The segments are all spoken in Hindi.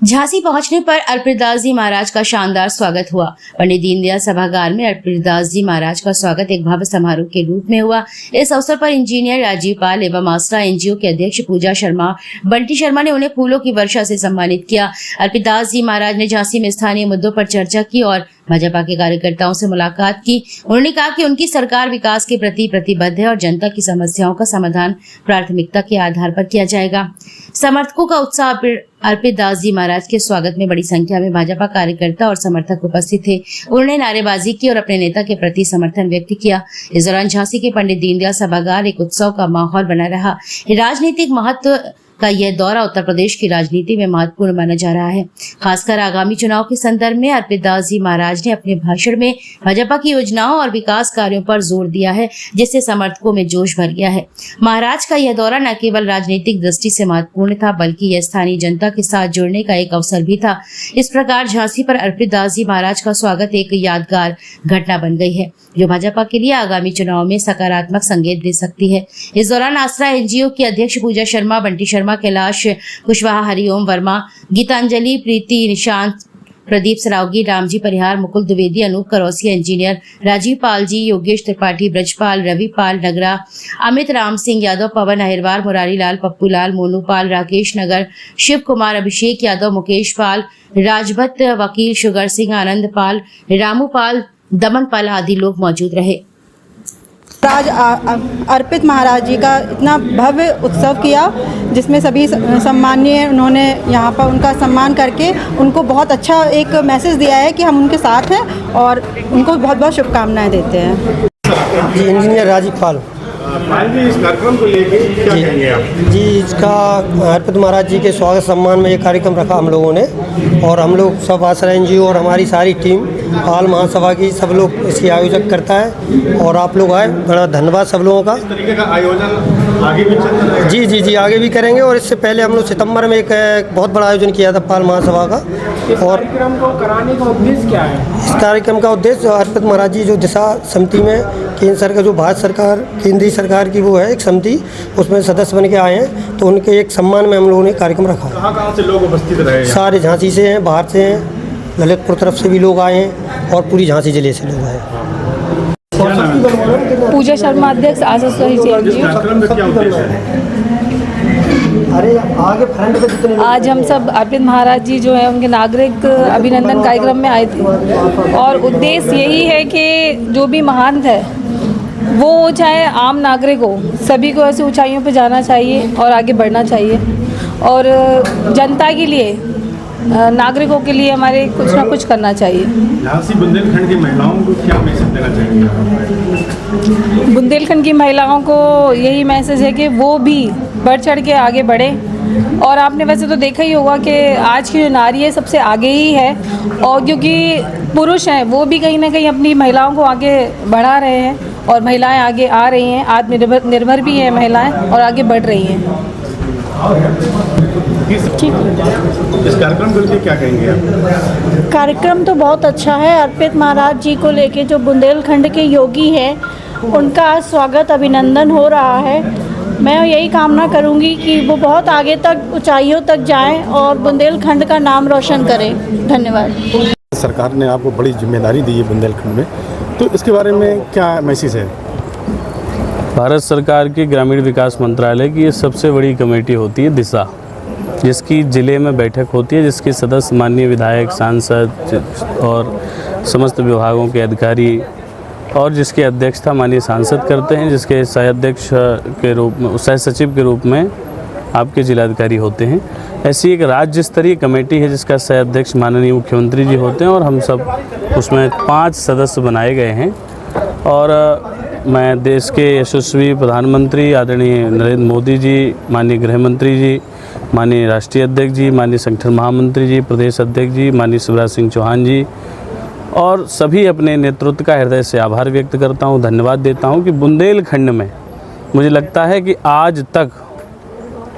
झांसी पहुंचने पर अल्पीदास जी महाराज का शानदार स्वागत हुआ। पंडित दीनदयाल सभागार में अल्पीदास जी महाराज का स्वागत एक भव्य समारोह के रूप में हुआ। इस अवसर पर इंजीनियर राजीव पाल एवं आस्था एनजीओ के अध्यक्ष पूजा शर्मा बंटी शर्मा ने उन्हें फूलों की वर्षा से सम्मानित किया। अल्पीदास जी महाराज ने झांसी में स्थानीय मुद्दों पर चर्चा की और भाजपा के कार्यकर्ताओं से मुलाकात की। उन्होंने कहा कि उनकी सरकार विकास के प्रति प्रतिबद्ध है और जनता की समस्याओं का समाधान प्राथमिकता के आधार पर किया जाएगा। समर्थकों का उत्साह अल्पीदास जी महाराज के स्वागत में बड़ी संख्या में भाजपा कार्यकर्ता और समर्थक उपस्थित थे। उन्होंने नारेबाजी की और अपने नेता के प्रति समर्थन व्यक्त किया। इस दौरान झांसी के पंडित दीनदयाल सभागार एक उत्सव का माहौल बना रहा। राजनीतिक महत्व का यह दौरा उत्तर प्रदेश की राजनीति में महत्वपूर्ण माना जा रहा है। खासकर आगामी चुनाव के संदर्भ में अल्पीदास जी महाराज ने अपने भाषण में भाजपा की योजनाओं और विकास कार्यों पर जोर दिया है, जिससे समर्थकों में जोश भर गया है। महाराज का यह दौरा न केवल राजनीतिक दृष्टि से महत्वपूर्ण था, बल्कि यह स्थानीय जनता के साथ जुड़ने का एक अवसर भी था। इस प्रकार झांसी पर अल्पीदास जी महाराज का स्वागत एक यादगार घटना बन गई है, जो भाजपा के लिए आगामी चुनाव में सकारात्मक संकेत दे सकती है। इस दौरान आस्था एनजीओ की अध्यक्ष पूजा शर्मा, बंटी शर्मा, कैलाश कुशवाहा, हरिओम वर्मा, गीतांजलि, प्रीति, निशांत, प्रदीप सरावगी, रामजी परिहार, मुकुल द्विवेदी, अनूप करौसिया, इंजीनियर राजीव पाल जी, योगेश त्रिपाठी, ब्रजपाल, रविपाल नगरा, अमित राम सिंह यादव, पवन अहिरवार, मुरारी लाल, पप्पू लाल, मोनू पाल, राकेश नगर, शिव कुमार, अभिषेक यादव, मुकेश पाल, राजभट्ट, वकील शुगर सिंह, आनंद पाल, रामू पाल, दमन पाल आदि लोग मौजूद रहे। आज अर्पित महाराज जी का इतना भव्य उत्सव किया, जिसमें सभी सम्मानीय उन्होंने यहाँ पर उनका सम्मान करके उनको बहुत अच्छा एक मैसेज दिया है कि हम उनके साथ हैं और उनको बहुत बहुत शुभकामनाएं देते हैं। जी, इंजीनियर राजीव पाल जी, इस कार्यक्रम को लेके क्या कहेंगे आप? जी, इसका अर्पित महाराज जी के स्वागत सम्मान में ये कार्यक्रम रखा हम लोगों ने, और हम लोग सब आश्रय एनजीओ और हमारी सारी टीम पाल महासभा की सब लोग इसकी आयोजक करता है, और आप लोग आए, बड़ा धन्यवाद सब लोगों का। इस तरीके का आयोजन आगे भी चल रहा है? जी, आगे भी करेंगे। और इससे पहले हम लोग सितंबर में एक बहुत बड़ा आयोजन किया था पाल महासभा का। और कार्यक्रम को कराने का उद्देश्य क्या है? इस कार्यक्रम का उद्देश्य अर्पित महाराज जी जो दिशा समिति में केंद्र सरकार, जो भारत सरकार केंद्रीय सरकार की वो है एक समिति, उसमें सदस्य बन के आए हैं, तो उनके एक सम्मान में हम लोगों ने कार्यक्रम रखा। कहाँ से लोग उपस्थित रहे? सारे झांसी से हैं, बाहर से हैं, ललितपुर तरफ से भी लोग आए हैं और पूरी झांसी जिले से लोग आए हैं। पूजा शर्मा, अध्यक्ष आस्था कार्यक्रम का क्या उद्देश्य है? आज हम सब अर्पित महाराज जी जो है उनके नागरिक अभिनंदन कार्यक्रम में आए थे, और उद्देश्य यही है कि जो भी महान है वो चाहे आम नागरिक हो, सभी को ऐसी ऊंचाइयों पे जाना चाहिए और आगे बढ़ना चाहिए, और जनता के लिए, नागरिकों के लिए हमारे कुछ ना कुछ करना चाहिए। झांसी बुंदेलखंड की महिलाओं को क्या मैसेज देना चाहेंगे? बुंदेलखंड की महिलाओं को यही मैसेज है कि वो भी बढ़ चढ़ के आगे बढ़े। और आपने वैसे तो देखा ही होगा कि आज की जो नारी है सबसे आगे ही है, और क्योंकि पुरुष हैं वो भी कहीं ना कहीं अपनी महिलाओं को आगे बढ़ा रहे हैं, और महिलाएं आगे आ रही हैं, आत्मनिर्भर भी हैं महिलाएं और आगे बढ़ रही हैं। इस कार्यक्रम को लेकर क्या कहेंगे आप? कार्यक्रम तो बहुत अच्छा है। अर्पित महाराज जी को लेके जो बुंदेलखंड के योगी हैं उनका आज स्वागत अभिनंदन हो रहा है। मैं यही कामना करूंगी कि वो बहुत आगे तक ऊंचाइयों तक जाएं और बुंदेलखंड का नाम रोशन करें। धन्यवाद। सरकार ने आपको बड़ी जिम्मेदारी दी है बुंदेलखंड में, तो इसके बारे में क्या मैसेज है? भारत सरकार के ग्रामीण विकास मंत्रालय की ये सबसे बड़ी कमेटी होती है दिशा, जिसकी ज़िले में बैठक होती है, जिसके सदस्य माननीय विधायक, सांसद और समस्त विभागों के अधिकारी, और जिसके अध्यक्षता माननीय सांसद करते हैं, जिसके सह अध्यक्ष के रूप में, सह सचिव के रूप में आपके जिलाधिकारी होते हैं। ऐसी एक राज्य स्तरीय कमेटी है जिसका सह अध्यक्ष माननीय मुख्यमंत्री जी होते हैं, और हम सब उसमें 5 सदस्य बनाए गए हैं। और मैं देश के यशस्वी प्रधानमंत्री आदरणीय नरेंद्र मोदी जी, माननीय गृह मंत्री जी, माननीय राष्ट्रीय अध्यक्ष जी, माननीय संगठन महामंत्री जी, प्रदेश अध्यक्ष जी, माननीय शिवराज सिंह चौहान जी, और सभी अपने नेतृत्व का हृदय से आभार व्यक्त करता हूं, धन्यवाद देता हूं कि बुंदेलखंड में मुझे लगता है कि आज तक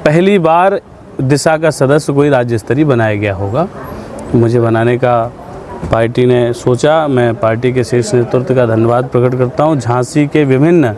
पहली बार दिशा का सदस्य कोई राज्य स्तरीय बनाया गया होगा। मुझे बनाने का पार्टी ने सोचा, मैं पार्टी के शीर्ष नेतृत्व का धन्यवाद प्रकट करता हूं। झांसी के विभिन्न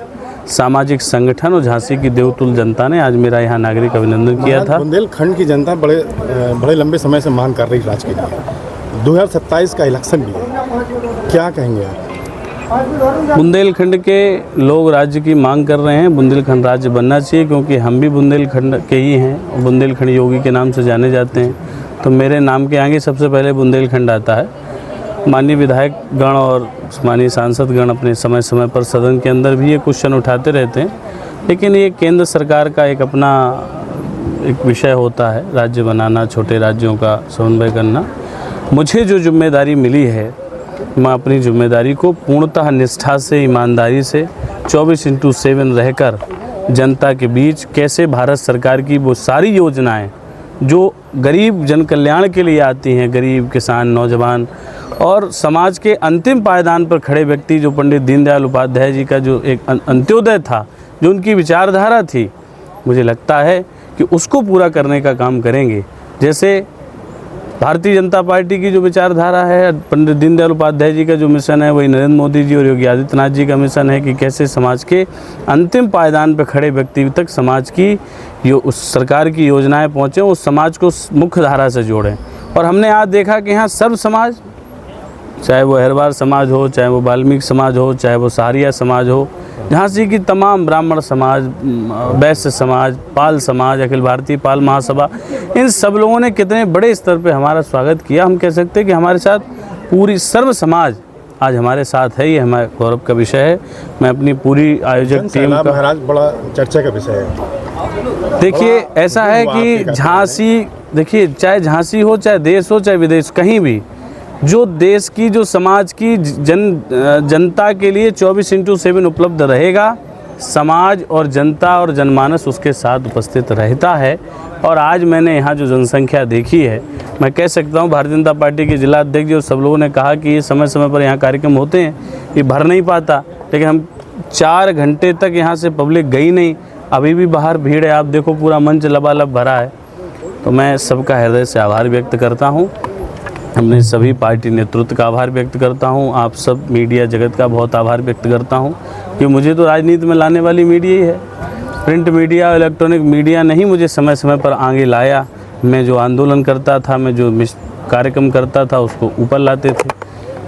सामाजिक संगठन और झांसी की देवतुल जनता ने आज मेरा यहाँ नागरिक अभिनंदन किया था। बुंदेलखंड की जनता बड़े लंबे समय से मांग कर रही राज्य के लिए। 2027 का इलेक्शन भी है, क्या कहेंगे आप? बुंदेलखंड के लोग राज्य की मांग कर रहे हैं। बुंदेलखंड राज्य बनना चाहिए, क्योंकि हम भी बुंदेलखंड के ही हैं। बुंदेलखंड योगी के नाम से जाने जाते हैं, तो मेरे नाम के आगे सबसे पहले बुंदेलखंड आता है। माननीय विधायक गण और माननीय सांसद गण अपने समय समय पर सदन के अंदर भी ये क्वेश्चन उठाते रहते हैं, लेकिन ये केंद्र सरकार का एक अपना एक विषय होता है, राज्य बनाना, छोटे राज्यों का समन्वय करना। मुझे जो जिम्मेदारी मिली है, मैं अपनी जिम्मेदारी को पूर्णतः निष्ठा से, ईमानदारी से 24/7 रहकर जनता के बीच कैसे भारत सरकार की वो सारी योजनाएं जो गरीब जन कल्याण के लिए आती हैं, गरीब, किसान, नौजवान और समाज के अंतिम पायदान पर खड़े व्यक्ति, जो पंडित दीनदयाल उपाध्याय जी का जो एक अंत्योदय था, जो उनकी विचारधारा थी, मुझे लगता है कि उसको पूरा करने का काम करेंगे। जैसे भारतीय जनता पार्टी की जो विचारधारा है, पंडित दीनदयाल उपाध्याय जी का जो मिशन है, वही नरेंद्र मोदी जी और योगी आदित्यनाथ जी का मिशन है कि कैसे समाज के अंतिम पायदान पर खड़े व्यक्ति तक समाज की उस सरकार की योजनाएं पहुँचें, उस समाज को मुख्य धारा से जोड़ें। और हमने आज देखा कि यहाँ सर्व समाज, चाहे वो अहिरवार समाज हो, चाहे वो वाल्मीकि समाज हो, चाहे वो सहारिया समाज हो, झांसी की तमाम ब्राह्मण समाज, वैश्य समाज, पाल समाज, अखिल भारतीय पाल महासभा, इन सब लोगों ने कितने बड़े स्तर पे हमारा स्वागत किया। हम कह सकते हैं कि हमारे साथ पूरी सर्व समाज आज हमारे साथ है। ये हमारे गौरव का विषय है। मैं अपनी पूरी आयोजक टीम का, महाराज बड़ा चर्चा का विषय है। देखिए ऐसा है कि झांसी, देखिए चाहे झांसी हो, चाहे देश हो, चाहे विदेश, कहीं भी जो देश की, जो समाज की जनता के लिए 24/7 उपलब्ध रहेगा, समाज और जनता और जनमानस उसके साथ उपस्थित रहता है। और आज मैंने यहाँ जो जनसंख्या देखी है, मैं कह सकता हूँ भारतीय जनता पार्टी के जिला अध्यक्ष जो सब लोगों ने कहा कि ये समय समय पर यहाँ कार्यक्रम होते हैं, ये भर नहीं पाता, लेकिन हम 4 घंटे तक यहाँ से पब्लिक गई नहीं, अभी भी बाहर भीड़ है। आप देखो पूरा मंच लबालब भरा है। तो मैं सबका हृदय से आभार व्यक्त करता हूँ, हमने सभी पार्टी नेतृत्व का आभार व्यक्त करता हूँ, आप सब मीडिया जगत का बहुत आभार व्यक्त करता हूँ कि मुझे तो राजनीति में लाने वाली मीडिया ही है। प्रिंट मीडिया, इलेक्ट्रॉनिक मीडिया नहीं मुझे समय समय पर आगे लाया। मैं जो आंदोलन करता था, मैं जो कार्यक्रम करता था, उसको ऊपर लाते थे।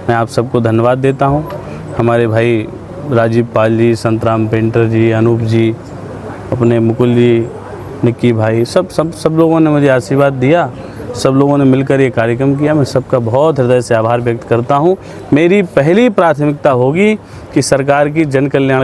मैं आप सबको धन्यवाद देता हूँ। हमारे भाई राजीव पाल जी, संतराम पेंटर जी, अनूप जी, अपने मुकुल जी, निक्की भाई, सब लोगों ने मुझे आशीर्वाद दिया। सब लोगों ने मिलकर ये कार्यक्रम किया। मैं सबका बहुत हृदय से आभार व्यक्त करता हूँ। मेरी पहली प्राथमिकता होगी कि सरकार की जन कल्याण